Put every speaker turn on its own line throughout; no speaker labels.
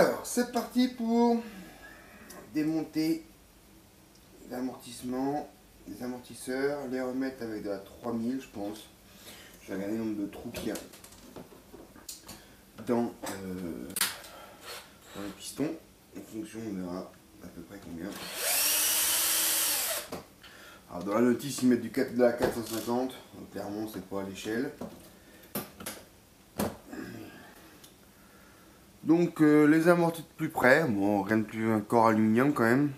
Alors, c'est parti pour démonter les amortissements, les amortisseurs, les remettre avec de la 3000, je pense. Je vais regarder le nombre de trous qu'il y a dans les pistons. En fonction, on verra à peu près combien. Alors, dans la notice, ils mettent de la 450, donc clairement, c'est pas à l'échelle. Donc les amortis de plus près, bon rien de plus, un corps aluminium quand même.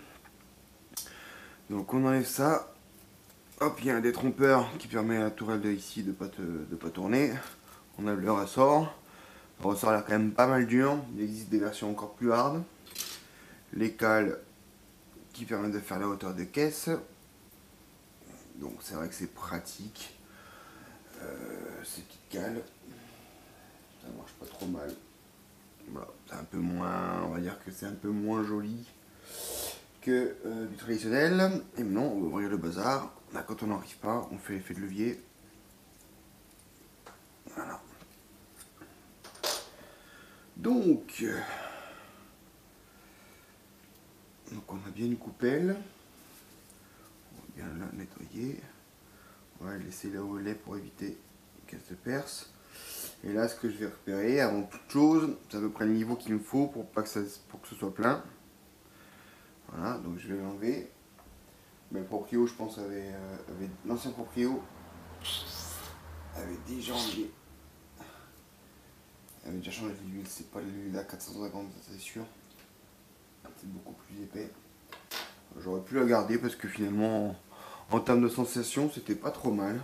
Donc on enlève ça. Hop, il y a un détrompeur qui permet à la tourelle de ici de pas tourner. On enlève le ressort. Le ressort a l'air quand même pas mal dur. Il existe des versions encore plus hard. Les cales qui permettent de faire la hauteur de caisse. Donc c'est vrai que c'est pratique. Ces petites cales, ça marche pas trop mal. Voilà, c'est un peu moins, on va dire que c'est un peu moins joli que du traditionnel. Et maintenant, on va ouvrir le bazar. Là, quand on n'arrive pas, on fait l'effet de levier. Voilà. Donc on a bien une coupelle. On va bien la nettoyer. On va laisser le relais pour éviter qu'elle se perce. Et là, ce que je vais repérer, avant toute chose, c'est à peu près le niveau qu'il me faut pour que ce soit plein. Voilà, donc je vais l'enlever. Mais le proprio, je pense, l'ancien proprio avait déjà enlevé. Il avait déjà changé l'huile, c'est pas l'huile à 450, c'est sûr. C'est beaucoup plus épais. J'aurais pu la garder parce que finalement, en termes de sensation, c'était pas trop mal.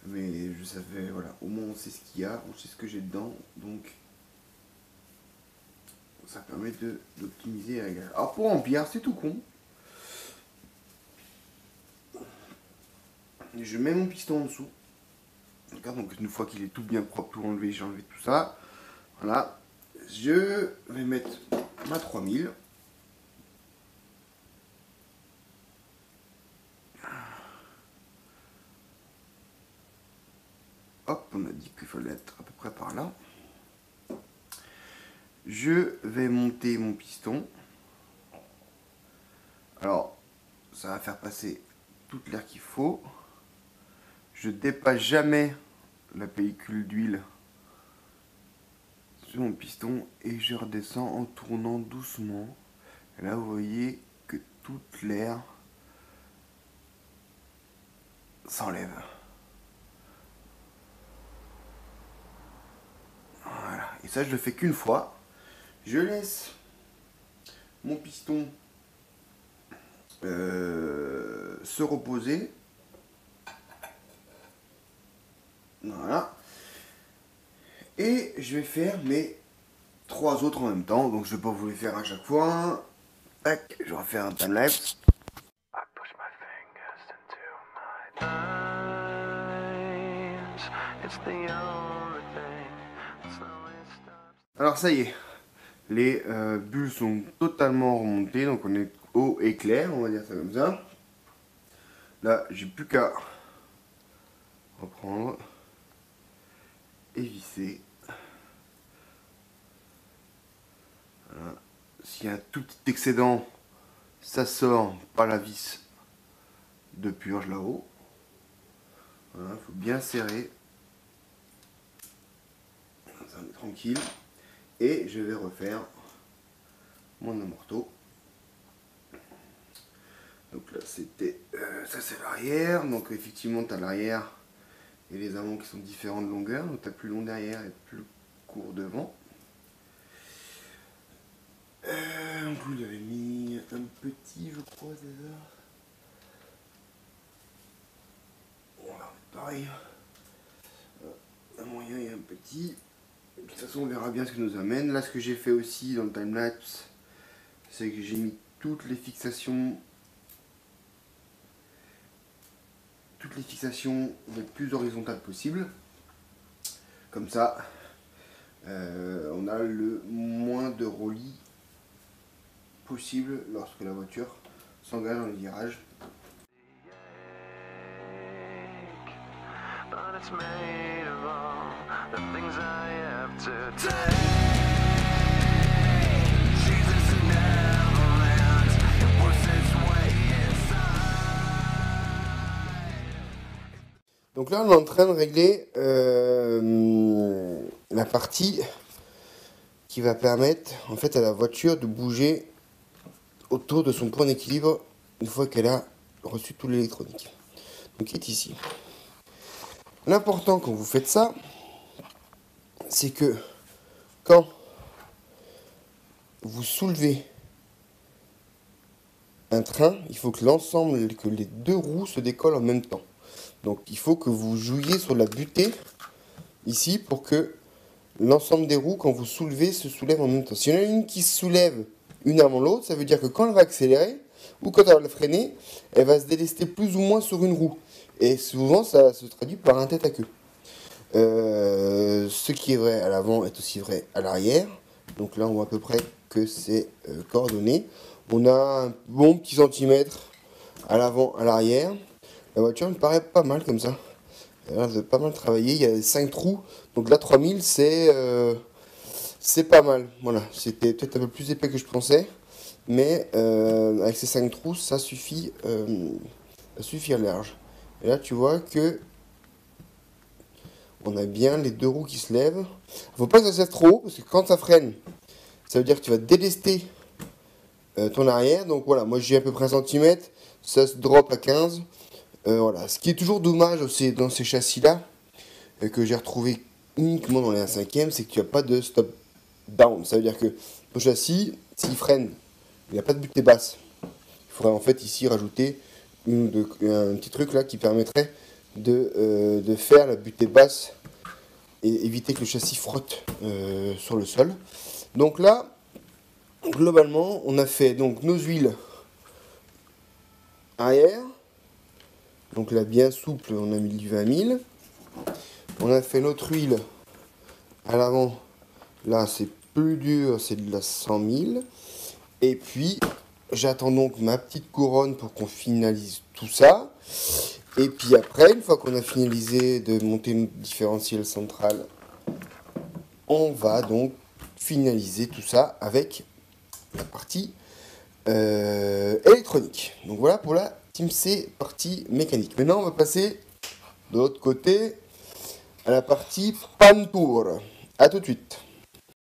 Mais je savais, voilà, au moins on sait ce qu'il y a, on sait ce que j'ai dedans, donc ça permet d'optimiser la gare. Alors pour remplir, c'est tout con. Je mets mon piston en dessous. Donc une fois qu'il est tout bien propre, tout enlevé, j'ai enlevé tout ça. Voilà. Je vais mettre ma 3000. Hop, on a dit qu'il fallait être à peu près par là. Je vais monter mon piston. Alors, ça va faire passer toute l'air qu'il faut. Je dépasse jamais la pellicule d'huile sur mon piston et je redescends en tournant doucement. Et là, vous voyez que toute l'air s'enlève. Voilà. Et ça, je le fais qu'une fois. Je laisse mon piston se reposer. Voilà. Et je vais faire mes 3 autres en même temps. Donc je vais pas vous les faire à chaque fois. Tac, je vais refaire un timelapse. Alors ça y est, les bulles sont totalement remontées, donc on est haut et clair, on va dire ça comme ça. Là, j'ai plus qu'à reprendre et visser. Voilà. S'il y a un tout petit excédent, ça sort par la vis de purge là-haut. Voilà, il faut bien serrer. Ça, on est tranquille. Et je vais refaire mon amorto. Donc là c'était, ça c'est l'arrière, donc effectivement tu as l'arrière et les amants qui sont différents de longueur, donc tu as plus long derrière et plus court devant. Donc vous l'avez mis un petit je crois déjà. On va remettre pareil, un moyen et un petit. Et puis de toute façon on verra bien ce que nous amène. Là ce que j'ai fait aussi dans le timelapse, c'est que j'ai mis toutes les fixations les plus horizontales possibles. Comme ça, on a le moins de roulis possible lorsque la voiture s'engage dans les virages. But it's made of all the things I have to take. Donc là, on est en train de régler la partie qui va permettre en fait à la voiture de bouger autour de son point d'équilibre une fois qu'elle a reçu tout l'électronique. Donc qui est ici. L'important quand vous faites ça, c'est que quand vous soulevez un train, il faut que l'ensemble, que les deux roues se décollent en même temps. Donc il faut que vous jouiez sur la butée ici pour que l'ensemble des roues, quand vous soulevez, se soulève en même temps. Si y en a une qui se soulève une avant l'autre, ça veut dire que quand elle va accélérer ou quand elle va freiner, elle va se délester plus ou moins sur une roue. Et souvent, ça se traduit par un tête à queue. Ce qui est vrai à l'avant est aussi vrai à l'arrière. Donc là, on voit à peu près que c'est coordonné. On a un bon petit centimètre à l'avant, à l'arrière. La voiture me paraît pas mal comme ça. Elle a l'air de pas mal travailler. Il y a 5 trous. Donc là, 3000, c'est pas mal. Voilà, c'était peut-être un peu plus épais que je pensais. Mais avec ces 5 trous, ça suffit large. Et là, tu vois que on a bien les deux roues qui se lèvent. Faut pas que ça se lève trop haut, parce que quand ça freine, ça veut dire que tu vas délester ton arrière. Donc voilà, moi j'ai à peu près 1 centimètre. Ça se drop à 15. Voilà. Ce qui est toujours dommage aussi dans ces châssis-là, que j'ai retrouvé uniquement dans les 1/5e, c'est que tu n'as pas de stop down. Ça veut dire que ton châssis, s'il freine, il n'y a pas de butée basse. Il faudrait en fait ici rajouter un petit truc là qui permettrait de faire la butée basse et éviter que le châssis frotte sur le sol. Donc là, globalement, on a fait donc nos huiles arrière. Donc là, bien souple, on a mis du 20 000. On a fait notre huile à l'avant. Là, c'est plus dur, c'est de la 100 000. Et puis, j'attends donc ma petite couronne pour qu'on finalise tout ça. Et puis après, une fois qu'on a finalisé de monter notre différentiel central, on va donc finaliser tout ça avec la partie électronique. Donc voilà pour la Team C partie mécanique. Maintenant, on va passer de l'autre côté à la partie pantour. A tout de suite.